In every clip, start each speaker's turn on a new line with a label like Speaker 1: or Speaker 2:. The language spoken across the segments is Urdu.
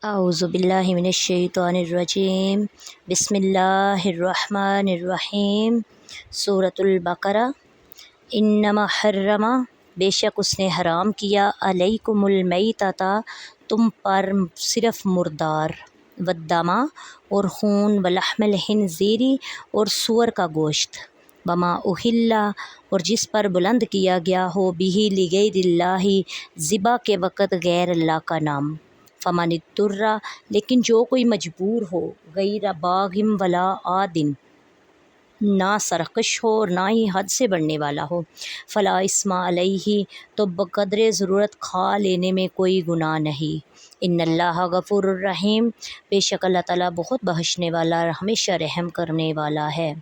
Speaker 1: اعوذ باللہ من الشیطان الرجیم بسم اللہ الرحمن الرحیم۔ سورۃ البقرہ۔ انما حرم، بے شک اس نے حرام کیا، علیکم المیتۃ، تم پر صرف مردار، والدما اور خون، ولحم الخنزیر اور سور کا گوشت، وما اہل اور جس پر بلند کیا گیا ہو، بھی لغیر اللہ، ذبح کے وقت غیر اللہ کا نام، فمن اضطر، لیکن جو کوئی مجبور ہو، غیر باغ ولا عادٍ، نہ سرکش ہو اور نہ ہی حد سے بڑھنے والا ہو، فلا اثم علیہ، تو بقدر ضرورت کھا لینے میں کوئی گناہ نہیں۔ ان اللہ غفور الرحیم، بے شک اللہ تعالیٰ بہت بخشنے والا اور ہمیشہ رحم کرنے والا ہے۔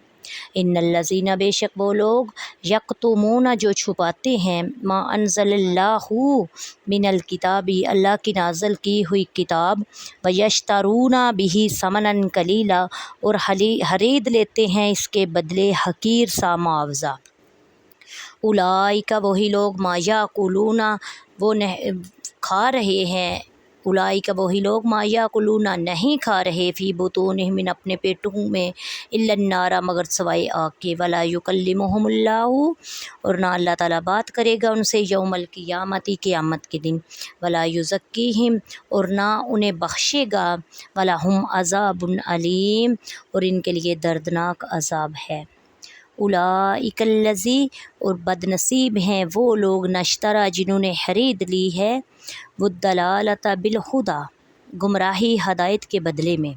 Speaker 1: ان الذین، بے شک وہ لوگ، یکتمون، جو چھپاتے ہیں، ما انزل اللہ، من الکتاب، اللہ کی نازل کی ہوئی کتاب، ویشترون بہ ثمنا قلیلا، اور خرید لیتے ہیں اس کے بدلے حقیر سا معاوضہ، اولئک، وہی لوگ، ما یاکلون، وہ کھا رہے ہیں، اولئک، وہی لوگ، ما یاکلون، نہیں کھا رہے، فی بطونہم، ان اپنے پیٹوں میں، الا النار، مگر سوائے آگ کے، ولا یکلمہم اللہ، اور نہ اللہ تعالیٰ بات کرے گا ان سے، یوم القیامت، قیامت کے دن، ولا یزکیہم، اور نہ انہیں بخشے گا، ولہم عذاب علیم، اور ان کے لیے دردناک عذاب ہے۔ اولئک الذی، اور بد نصیب ہیں وہ لوگ، نشترا، جنہوں نے خرید لی ہے، والضلالۃ بالہدی، گمراہی ہدایت کے بدلے میں،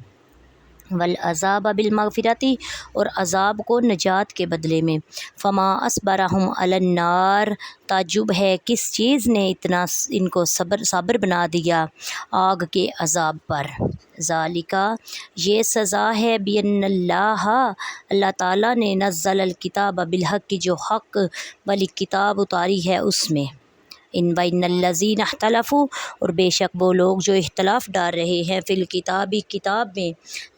Speaker 1: والعذاب بالمغفرۃ، اور عذاب کو نجات کے بدلے میں، فما اصبرہم علی النار، تعجب ہے کس چیز نے اتنا ان کو صابر بنا دیا آگ کے عذاب پر، ذالک، یہ سزا ہے، بان اللہ، اللہ تعالیٰ نے، نزل الکتاب بالحق، جو حق والی کتاب اتاری ہے اس میں، وَإِنَّ الَّذِينَ اخْتَلَفُوا، اور بے شک وہ لوگ جو اختلاف ڈال رہے ہیں، فی الکتاب، کتاب میں،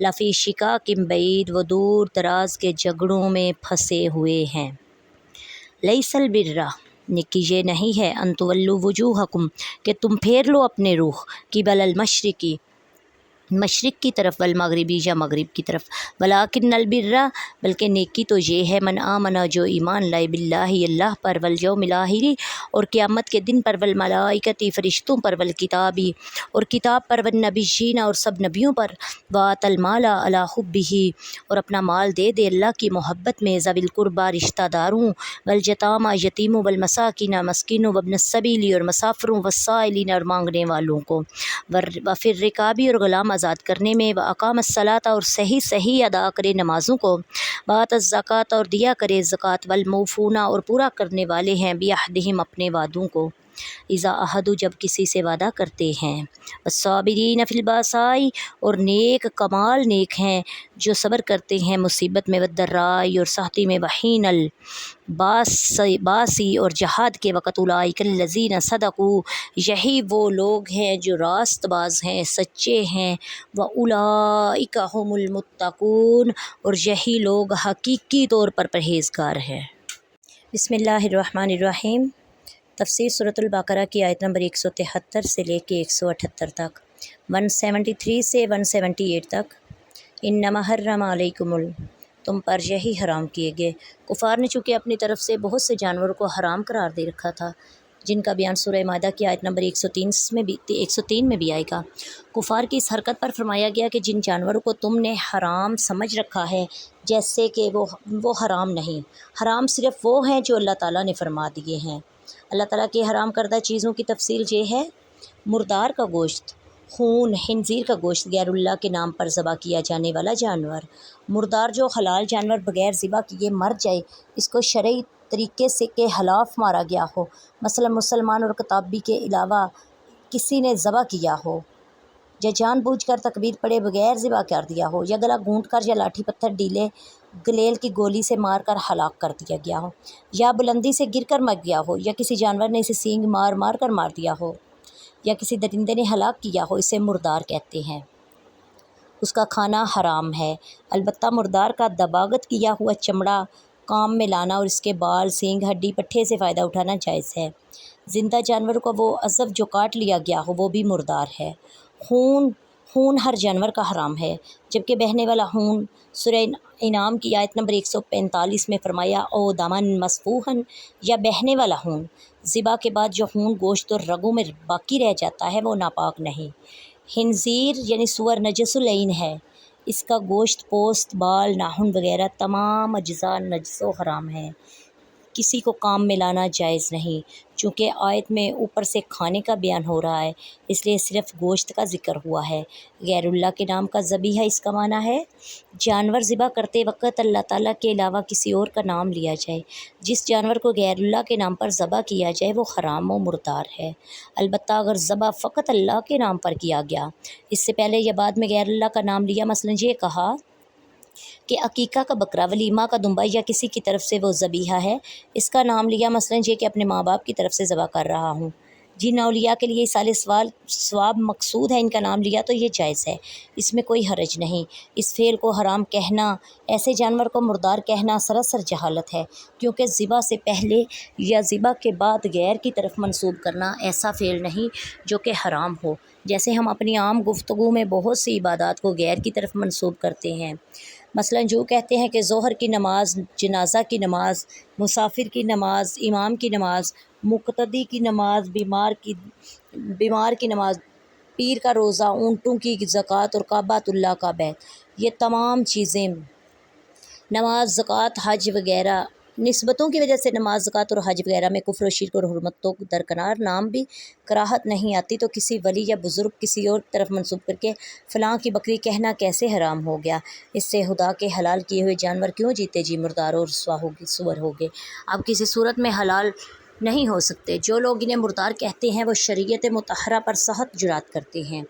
Speaker 1: لفی شقاق بعید، وہ دور دراز کے جھگڑوں میں پھنسے ہوئے ہیں۔ لیس البر، نیکی یہ نہیں ہے، ان تولوا وجوہکم، کہ تم پھیر لو اپنے رخ، قبل المشرقی، مشرق کی طرف، والمغربی، یا مغرب کی طرف، ولیکن البر، بلکہ نیکی تو یہ ہے، من آمن، جو ایمان لائے، باللہ، اللہ پر، والیوم الآخر، اور قیامت کے دن پر، والملائکۃ، فرشتوں پر، والکتاب، اور کتاب پر، والنبیین، اور سب نبیوں پر، وآت المال علی حبہ، اور اپنا مال دے دے اللہ کی محبت میں، ذوی القربی، رشتہ داروں، والیتامی، یتیموں، والمساکین، مسکینوں، وابن السبیل، اور مسافروں، والسائلین، اور مانگنے والوں کو، وفی الرقاب، اور غلام آزاد کرنے میں، واقام الصلاۃ، اور صحیح ادا کرے نمازوں کو، وآت الزکوٰۃ، اور دیا کرے زکوٰۃ، والموفون، اور پورا کرنے والے ہیں، بعہدہم، اپنے وعدوں کو، اذا عہدوا، جب کسی سے وعدہ کرتے ہیں، والصابرین فی البأساء، اور نیک کمال نیک ہیں جو صبر کرتے ہیں مصیبت میں، والضراء، اور سختی میں، وحین الباس، اور جہاد کے وقت، اولئک الذین صدقوا، یہی وہ لوگ ہیں جو راست باز ہیں، سچے ہیں، واولئک ھم المتقون، اور یہی لوگ حقیقی طور پر پرہیزگار ہیں۔ بسم اللہ الرحمن الرحیم۔ تفسیر سورۃ البقرہ کی آیت نمبر 173 سے لے کے 178 تک، 173 سے 178 تک۔ انما حرم علیکم تم پر یہی حرام کیے گئے، کفار نے چونکہ اپنی طرف سے بہت سے جانوروں کو حرام قرار دے رکھا تھا، جن کا بیان سورہ مائدہ کی آیت نمبر 103 میں بھی آئے گا۔ کفار کی اس حرکت پر فرمایا گیا کہ جن جانوروں کو تم نے حرام سمجھ رکھا ہے، جیسے کہ وہ حرام نہیں، حرام صرف وہ ہیں جو اللہ تعالیٰ نے فرما دیے ہیں۔ اللہ تعالیٰ کے حرام کردہ چیزوں کی تفصیل یہ ہے: مردار کا گوشت، خون، خنزیر کا گوشت، غیر اللہ کے نام پر ذبح کیا جانے والا جانور، مردار جو حلال جانور بغیر ذبح کیے مر جائے، اس کو شرعی طریقے سے کے خلاف مارا گیا ہو، مثلا مسلمان اور کتابی کے علاوہ کسی نے ذبح کیا ہو، یا جان بوجھ کر تکبیر پڑے بغیر ذبح کر دیا ہو، یا گلا گھونٹ کر یا لاٹھی پتھر ڈیلے گلیل کی گولی سے مار کر ہلاک کر دیا گیا ہو، یا بلندی سے گر کر مر گیا ہو، یا کسی جانور نے اسے سینگ مار کر مار دیا ہو، یا کسی درندے نے ہلاک کیا ہو، اسے مردار کہتے ہیں۔ اس کا کھانا حرام ہے، البتہ مردار کا دباغت کیا ہوا چمڑا کام میں لانا اور اس کے بال، سینگ، ہڈی، پٹھے سے فائدہ اٹھانا جائز ہے۔ زندہ جانور کو وہ عضو جو کاٹ لیا گیا ہو وہ بھی مردار ہے۔ خون خون ہر جانور کا حرام ہے، جبکہ بہنے والا خون سورہ انعام کی آیت نمبر 145 میں فرمایا او دمن مسفوحن، یا بہنے والا خون۔ ذبح کے بعد جو خون گوشت اور رگوں میں باقی رہ جاتا ہے وہ ناپاک نہیں۔ خنزیر یعنی سور نجس العین ہے، اس کا گوشت، پوست، بال، ناخن وغیرہ تمام اجزاء نجس و حرام ہیں، کسی کو کام میں لانا جائز نہیں۔ چونکہ آیت میں اوپر سے کھانے کا بیان ہو رہا ہے، اس لیے صرف گوشت کا ذکر ہوا ہے۔ غیر اللہ کے نام کا ذبیحہ، اس کا معنی ہے جانور ذبح کرتے وقت اللہ تعالیٰ کے علاوہ کسی اور کا نام لیا جائے۔ جس جانور کو غیر اللہ کے نام پر ذبح کیا جائے وہ حرام و مردار ہے۔ البتہ اگر ذبح فقط اللہ کے نام پر کیا گیا، اس سے پہلے یا بعد میں غیر اللہ کا نام لیا، مثلاً یہ کہا کہ عقیقہ کا بکرا، ولیمہ کا دمبا یا کسی کی طرف سے وہ ذبیحہ ہے، اس کا نام لیا، مثلاً یہ کہ اپنے ماں باپ کی طرف سے ذبح کر رہا ہوں، جن اولیاء کے لیے ایصال ثواب مقصود ہے، ان کا نام لیا تو یہ جائز ہے، اس میں کوئی حرج نہیں۔ اس فعل کو حرام کہنا، ایسے جانور کو مردار کہنا سراسر جہالت ہے، کیونکہ ذبح سے پہلے یا ذبح کے بعد غیر کی طرف منسوب کرنا ایسا فعل نہیں جو کہ حرام ہو۔ جیسے ہم اپنی عام گفتگو میں بہت سی عبادات کو غیر کی طرف منسوب کرتے ہیں، مثلاً جو کہتے ہیں کہ ظہر کی نماز، جنازہ کی نماز، مسافر کی نماز، امام کی نماز، مقتدی کی نماز، بیمار کی نماز، پیر کا روزہ، اونٹوں کی زکوٰۃ اور کعبۃ اللہ کا بیت، یہ تمام چیزیں نماز، زکوٰۃ، حج وغیرہ نسبتوں کی وجہ سے نماز، زکوٰۃ اور حج وغیرہ میں کفر و شرک اور حرمتوں کو درکنار نام بھی کراہت نہیں آتی، تو کسی ولی یا بزرگ کسی اور طرف منسوب کر کے فلاں کی بکری کہنا کیسے حرام ہو گیا؟ اس سے خدا کے حلال کیے ہوئے جانور کیوں جیتے جی مردار اور رسوا سور ہو گئے؟ اب کسی صورت میں حلال نہیں ہو سکتے۔ جو لوگ انہیں مردار کہتے ہیں وہ شریعت مطہرہ پر سخت جرات کرتے ہیں۔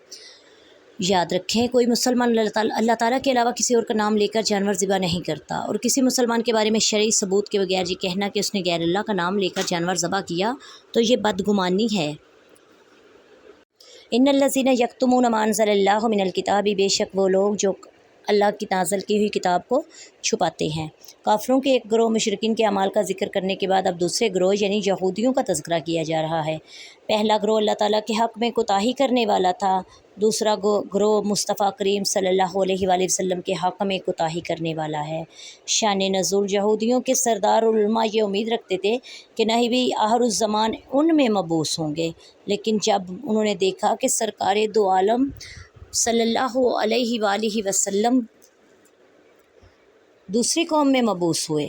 Speaker 1: یاد رکھیں، کوئی مسلمان اللہ تعالیٰ کے علاوہ کسی اور کا نام لے کر جانور ذبح نہیں کرتا، اور کسی مسلمان کے بارے میں شرعی ثبوت کے بغیر یہ کہنا کہ اس نے غیر اللہ کا نام لے کر جانور ذبح کیا تو یہ بدگمانی ہے۔ ان الذین یکتمون ما انزل اللہ من الکتاب، بے شک وہ لوگ جو اللہ کی نازل کی ہوئی کتاب کو چھپاتے ہیں۔ کافروں کے ایک گروہ مشرکین کے اعمال کا ذکر کرنے کے بعد اب دوسرے گروہ یعنی یہودیوں کا تذکرہ کیا جا رہا ہے۔ پہلا گروہ اللہ تعالیٰ کے حق میں کوتاہی کرنے والا تھا، دوسرا گروہ مصطفیٰ کریم صلی اللہ علیہ وآلہ وسلم کے حق میں کوتاہی کرنے والا ہے۔ شان نزول، یہودیوں کے سردار علماء یہ امید رکھتے تھے کہ نبی آخر الزمان ان میں مبعوث ہوں گے، لیکن جب انہوں نے دیکھا کہ سرکار دو عالم صلی اللہ علیہ وآلہ وسلم دوسری قوم میں مبعوث ہوئے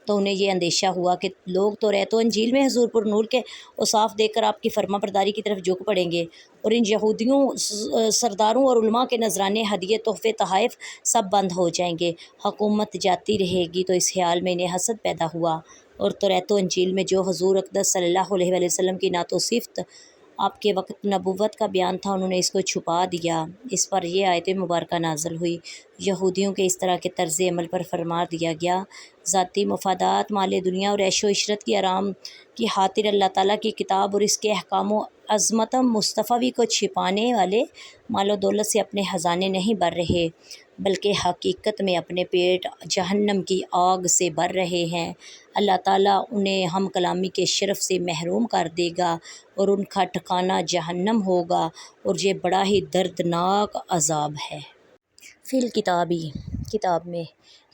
Speaker 1: تو انہیں یہ اندیشہ ہوا کہ لوگ توریت و انجیل میں حضور پر نور کے اوصاف دیکھ کر آپ کی فرما برداری کی طرف جھک پڑیں گے، اور ان یہودیوں سرداروں اور علماء کے نذرانے، ہدیے، تحفے، تحائف سب بند ہو جائیں گے، حکومت جاتی رہے گی۔ تو اس خیال میں انہیں حسد پیدا ہوا، اور توریت و انجیل میں جو حضور اقدس صلی اللہ علیہ وآلہ وسلم کی نعت و صفت، آپ کے وقت نبوت کا بیان تھا، انہوں نے اس کو چھپا دیا۔ اس پر یہ آیت مبارکہ نازل ہوئی۔ یہودیوں کے اس طرح کے طرز عمل پر فرمان دیا گیا، ذاتی مفادات، مال دنیا اور عیش و عشرت کی آرام کی خاطر اللہ تعالیٰ کی کتاب اور اس کے احکام و عظمت مصطفی کو چھپانے والے مال و دولت سے اپنے خزانے نہیں بھر رہے، بلکہ حقیقت میں اپنے پیٹ جہنم کی آگ سے بھر رہے ہیں۔ اللہ تعالیٰ انہیں ہم کلامی کے شرف سے محروم کر دے گا اور ان کا ٹھکانہ جہنم ہوگا، اور یہ بڑا ہی دردناک عذاب ہے۔ فی الکتابی، کتاب میں،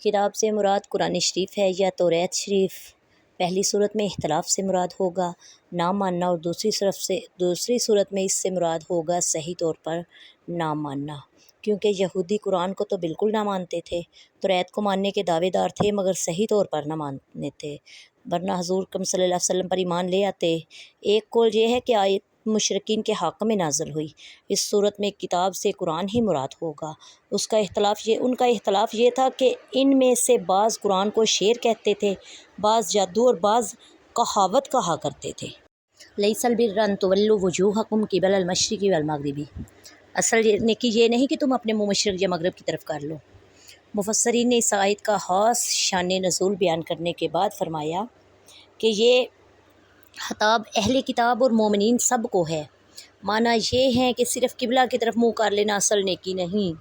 Speaker 1: کتاب سے مراد قرآن شریف ہے یا توریت شریف؟ پہلی صورت میں اختلاف سے مراد ہوگا نہ ماننا، اور دوسری صورت میں اس سے مراد ہوگا صحیح طور پر نہ ماننا، کیونکہ یہودی قرآن کو تو بالکل نہ مانتے تھے، توریت کو ماننے کے دعوے دار تھے مگر صحیح طور پر نہ مانتے تھے، ورنہ حضور کم صلی اللہ علیہ وسلم پر ایمان لے آتے۔ ایک قول یہ ہے کہ آیت مشرکین کے حق میں نازل ہوئی، اس صورت میں کتاب سے قرآن ہی مراد ہوگا۔ ان کا اختلاف یہ تھا کہ ان میں سے بعض قرآن کو شعر کہتے تھے، بعض جادو اور بعض کہاوت کہا کرتے تھے۔ لیس البر ان تولوا وجوہکم قبل المشرق والمغرب، اصل نیکی یہ نہیں کہ تم اپنے منہ مشرق یا مغرب کی طرف کر لو۔ مفسرین نے اس آیت کا خاص شان نزول بیان کرنے کے بعد فرمایا کہ یہ خطاب اہل کتاب اور مومنین سب کو ہے۔ معنی یہ ہے کہ صرف قبلہ کی طرف منہ کر لینا اصل نیکی نہیں،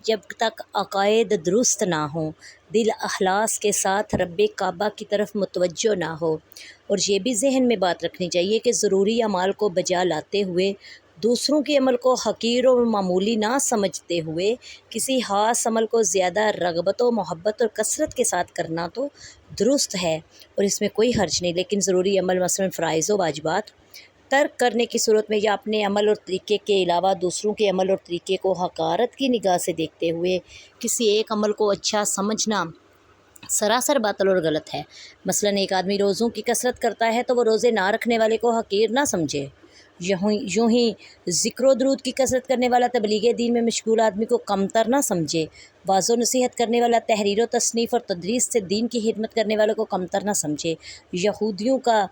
Speaker 1: جب تک عقائد درست نہ ہوں، دل اخلاص کے ساتھ رب کعبہ کی طرف متوجہ نہ ہو، اور یہ بھی ذہن میں بات رکھنی چاہیے کہ ضروری اعمال کو بجا لاتے ہوئے دوسروں کے عمل کو حقیر اور معمولی نہ سمجھتے ہوئے کسی خاص عمل کو زیادہ رغبت و محبت اور کثرت کے ساتھ کرنا تو درست ہے اور اس میں کوئی حرج نہیں، لیکن ضروری عمل مثلاً فرائض و واجبات ترک کرنے کی صورت میں یا اپنے عمل اور طریقے کے علاوہ دوسروں کے عمل اور طریقے کو حقارت کی نگاہ سے دیکھتے ہوئے کسی ایک عمل کو اچھا سمجھنا سراسر باطل اور غلط ہے۔ مثلاً ایک آدمی روزوں کی کثرت کرتا ہے تو وہ روزے نہ رکھنے والے کو حقیر نہ سمجھے، یوں ہی ذکر و درود کی کثرت کرنے والا تبلیغ دین میں مشغول آدمی کو کمتر نہ سمجھے، واضح و نصیحت کرنے والا تحریر و تصنیف اور تدریس سے دین کی خدمت کرنے والوں کو کمتر نہ سمجھے۔ یہودیوں کا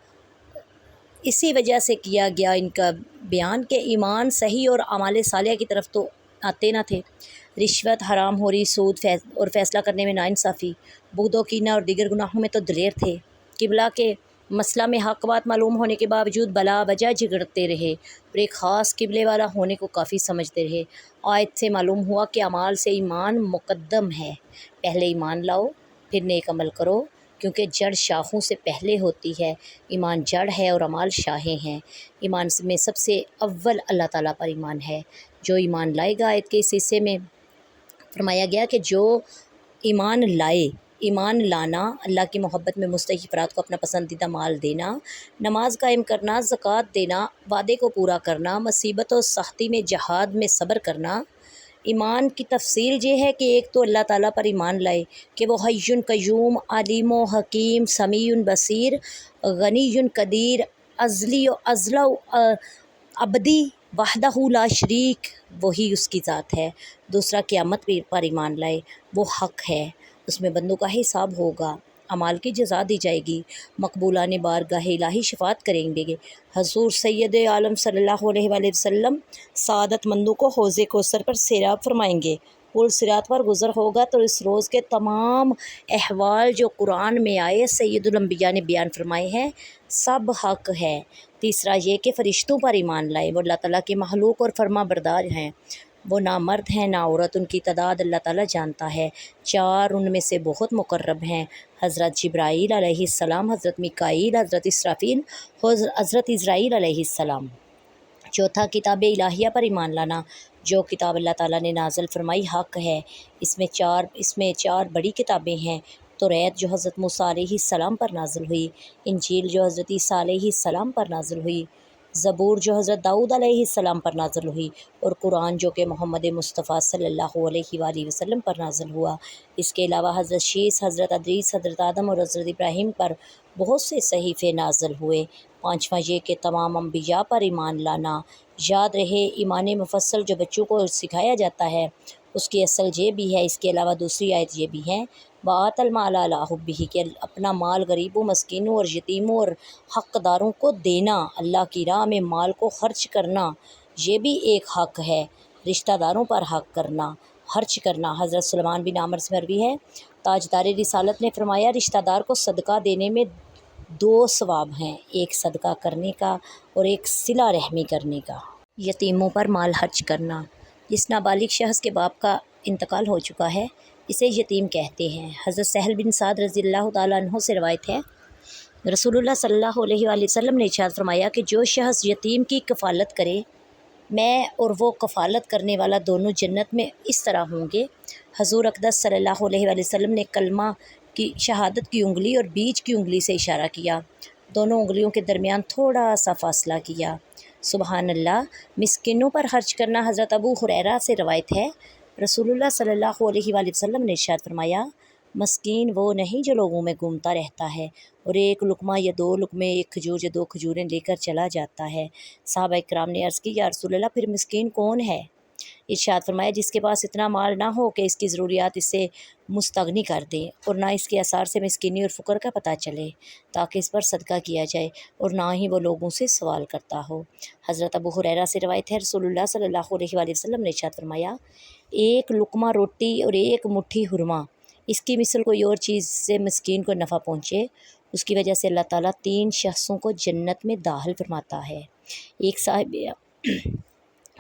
Speaker 1: اسی وجہ سے کیا گیا ان کا بیان کہ ایمان صحیح اور اعمال صالحہ کی طرف تو آتے نہ تھے۔ رشوت، حرام خوری، سود اور فیصلہ کرنے میں ناانصافی، بغض و کینہ اور دیگر گناہوں میں تو دلیر تھے۔ قبلہ کے مسئلہ میں حق بات معلوم ہونے کے باوجود بلا وجہ جھگڑتے رہے اور ایک خاص قبلے والا ہونے کو کافی سمجھتے رہے۔ آیت سے معلوم ہوا کہ اعمال سے ایمان مقدم ہے، پہلے ایمان لاؤ پھر نیک عمل کرو، کیونکہ جڑ شاخوں سے پہلے ہوتی ہے۔ ایمان جڑ ہے اور اعمال شاخیں ہیں۔ ایمان میں سب سے اول اللہ تعالیٰ پر ایمان ہے۔ جو ایمان لائے گا، آیت کے اس حصے میں فرمایا گیا کہ جو ایمان لائے، ایمان لانا، اللہ کی محبت میں مستحق افراد کو اپنا پسندیدہ مال دینا، نماز قائم کرنا، زکوٰۃ دینا، وعدے کو پورا کرنا، مصیبت و سختی میں جہاد میں صبر کرنا۔ ایمان کی تفصیل یہ ہے کہ ایک تو اللہ تعالیٰ پر ایمان لائے کہ وہ حی قیوم، علیم و حکیم، سمیع بصیر، غنی قدیر، ازلی و ازلی و ابدی، وحدہ لا شریک، وہی اس کی ذات ہے۔ دوسرا قیامت پر ایمان لائے، وہ حق ہے، اس میں بندوں کا حساب ہوگا، اعمال کی جزا دی جائے گی، مقبولان بارگاہ الہی شفاعت کریں گے، حضور سید عالم صلی اللہ علیہ وآلہ وسلم سعادت مندوں کو حوض کوثر پر سیراب فرمائیں گے، پل صراط پر گزر ہوگا تو اس روز کے تمام احوال جو قرآن میں آئے، سید الانبیاء نے بیان فرمائے ہیں، سب حق ہے۔ تیسرا یہ کہ فرشتوں پر ایمان لائے، وہ اللہ تعالیٰ کے مخلوق اور فرما بردار ہیں، وہ نہ مرد ہیں نہ عورت، ان کی تعداد اللہ تعالیٰ جانتا ہے۔ چار ان میں سے بہت مقرب ہیں، حضرت جبرائیل علیہ السلام، حضرت میکائیل، حضرت اسرافیل، حضرت عزرائیل علیہ السلام۔ چوتھا کتاب الہیہ پر ایمان لانا، جو کتاب اللہ تعالیٰ نے نازل فرمائی حق ہے۔ اس میں چار بڑی کتابیں ہیں، توریت جو حضرت موسیٰ علیہ السلام پر نازل ہوئی، انجیل جو حضرت عیسیٰ علیہ السلام پر نازل ہوئی، زبور جو حضرت داؤد علیہ السلام پر نازل ہوئی، اور قرآن جو کہ محمد مصطفیٰ صلی اللہ علیہ وآلہ وسلم پر نازل ہوا۔ اس کے علاوہ حضرت شیس، حضرت ادریس، حضرت آدم اور حضرت ابراہیم پر بہت سے صحیفے نازل ہوئے۔ پانچواں یہ کہ تمام انبیاء پر ایمان لانا۔ یاد رہے ایمان مفصل جو بچوں کو سکھایا جاتا ہے، اس کی اصل یہ بھی ہے۔ اس کے علاوہ دوسری آیت یہ بھی ہے، وَآتَى الْمَالَ عَلَىٰ حُبِّهِ، کہ اپنا مال غریبوں، مسکینوں اور یتیموں اور حقداروں کو دینا، اللہ کی راہ میں مال کو خرچ کرنا، یہ بھی ایک حق ہے۔ رشتہ داروں پر حق کرنا، خرچ کرنا۔ حضرت سلیمان بن عامر سے مروی ہے، تاجدار رسالت نے فرمایا، رشتہ دار کو صدقہ دینے میں دو ثواب ہیں، ایک صدقہ کرنے کا اور ایک صلہ رحمی کرنے کا۔ یتیموں پر مال خرچ کرنا، جس نابالغ شخص کے باپ کا انتقال ہو چکا ہے اسے یتیم کہتے ہیں۔ حضرت سہل بن سعد رضی اللہ تعالیٰ عنہ سے روایت ہے، رسول اللہ صلی اللہ علیہ وآلہ وسلم نے ارشاد فرمایا کہ جو شخص یتیم کی کفالت کرے، میں اور وہ کفالت کرنے والا دونوں جنت میں اس طرح ہوں گے۔ حضور اقدس صلی اللہ علیہ وآلہ وسلم نے کلمہ کی شہادت کی انگلی اور بیچ کی انگلی سے اشارہ کیا، دونوں انگلیوں کے درمیان تھوڑا سا فاصلہ کیا۔ سبحان اللہ۔ مسکینوں پر خرچ کرنا، حضرت ابو ہریرہ سے روایت ہے، رسول اللہ صلی اللہ علیہ وآلہ وسلم نے ارشاد فرمایا، مسکین وہ نہیں جو لوگوں میں گھومتا رہتا ہے اور ایک لقمہ یا دو لقمے، ایک کھجور یا دو کھجوریں لے کر چلا جاتا ہے۔ صحابہ اکرام نے عرض کی، یا رسول اللہ پھر مسکین کون ہے؟ ارشاد فرمایا، جس کے پاس اتنا مال نہ ہو کہ اس کی ضروریات اس سے مستغنی کر دیں، اور نہ اس کے آثار سے مسکینی اور فقر کا پتہ چلے تاکہ اس پر صدقہ کیا جائے، اور نہ ہی وہ لوگوں سے سوال کرتا ہو۔ حضرت ابو ہریرہ سے روایت ہے، رسول اللہ صلی اللہ علیہ وآلہ وسلم نے ارشاد فرمایا، ایک لقمہ روٹی اور ایک مٹھی حرما، اس کی مثل کوئی اور چیز سے مسکین کو نفع پہنچے، اس کی وجہ سے اللہ تعالیٰ 3 شخصوں کو جنت میں داخل فرماتا ہے۔ ایک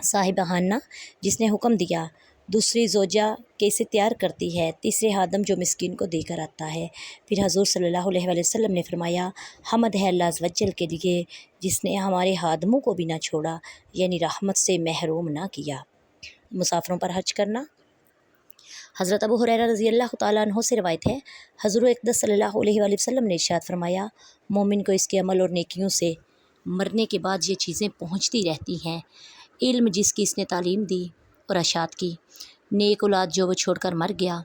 Speaker 1: صاحب خانہ جس نے حکم دیا، دوسری زوجہ کہ اسے تیار کرتی ہے، تیسرے خادم جو مسکین کو دے کر آتا ہے۔ پھر حضور صلی اللہ علیہ وآلہ وسلم نے فرمایا، حمد ہے اللہ عز و جل کے لیے جس نے ہمارے خادموں کو بھی نہ چھوڑا، یعنی رحمت سے محروم نہ کیا۔ مسافروں پر حج کرنا۔ حضرت ابو ہریرہ رضی اللہ تعالیٰ عنہ سے روایت ہے، حضور اقدس صلی اللہ علیہ وآلہ وسلم نے ارشاد فرمایا، مومن کو اس کے عمل اور نیکیوں سے مرنے کے بعد یہ چیزیں پہنچتی رہتی ہیں: علم جس کی اس نے تعلیم دی اور اشاعت کی، نیک اولاد جو وہ چھوڑ کر مر گیا،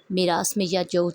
Speaker 1: میراث میں یا جو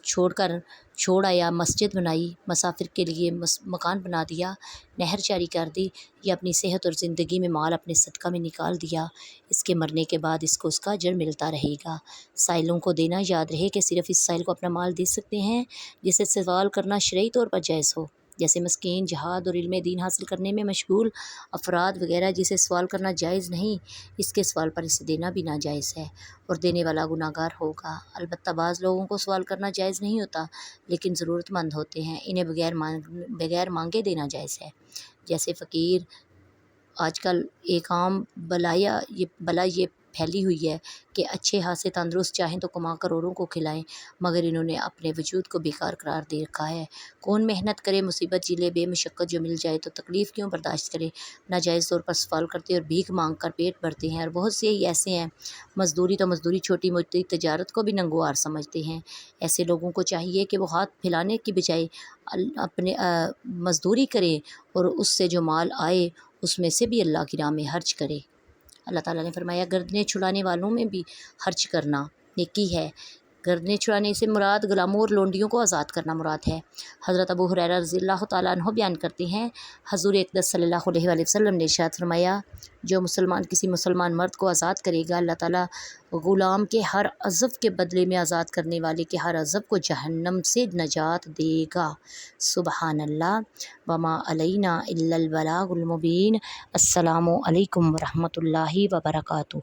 Speaker 1: چھوڑ آیا، مسجد بنائی، مسافر کے لیے مکان بنا دیا، نہر جاری کر دی، یا اپنی صحت اور زندگی میں مال اپنے صدقہ میں نکال دیا، اس کے مرنے کے بعد اس کو اس کا اجر ملتا رہے گا۔ سائلوں کو دینا، یاد رہے کہ صرف اس سائل کو اپنا مال دے سکتے ہیں جسے سوال کرنا شرعی طور پر جائز ہو، جیسے مسکین، جہاد اور علم دین حاصل کرنے میں مشغول افراد وغیرہ جسے سوال کرنا جائز نہیں، اس کے سوال پر اسے دینا بھی ناجائز ہے اور دینے والا گناہ گار ہوگا۔ البتہ بعض لوگوں کو سوال کرنا جائز نہیں ہوتا لیکن ضرورت مند ہوتے ہیں، انہیں بغیر مانگے دینا جائز ہے، جیسے فقیر۔ آج کل ایک عام بلا یہ پھیلی ہوئی ہے کہ اچھے خاصے تندرست چاہیں تو کما کر اوروں کو کھلائیں، مگر انہوں نے اپنے وجود کو بیکار قرار دے رکھا ہے۔ کون محنت کرے، مصیبت جھیلے، بے مشقت جو مل جائے تو تکلیف کیوں برداشت کرے؟ ناجائز طور پر سوال کرتے اور بھیک مانگ کر پیٹ بھرتے ہیں، اور بہت سے ہی ایسے ہیں مزدوری تو مزدوری، چھوٹی موٹی تجارت کو بھی ننگوار سمجھتے ہیں۔ ایسے لوگوں کو چاہیے کہ وہ ہاتھ پھیلانے کی بجائے اپنے مزدوری کریں اور اس سے جو مال آئے اس میں سے بھی اللہ کی راہ میں خرچ کرے۔ اللہ تعالیٰ نے فرمایا، گردنیں چھڑانے والوں میں بھی خرچ کرنا نیکی ہے۔ گردنیں چھڑانے سے مراد غلاموں اور لونڈیوں کو آزاد کرنا مراد ہے۔ حضرت ابو ہریرہ رضی اللہ تعالیٰ عنہ بیان کرتے ہیں، حضور اقدس صلی اللہ علیہ وآلہ وسلم نے ارشاد فرمایا، جو مسلمان کسی مسلمان مرد کو آزاد کرے گا، اللہ تعالیٰ غلام کے ہر عضو کے بدلے میں آزاد کرنے والے کے ہر عضو کو جہنم سے نجات دے گا۔ سبحان اللہ، وما علینا الا البلاغ المبین۔ السلام علیکم ورحمۃ اللہ وبرکاتہ۔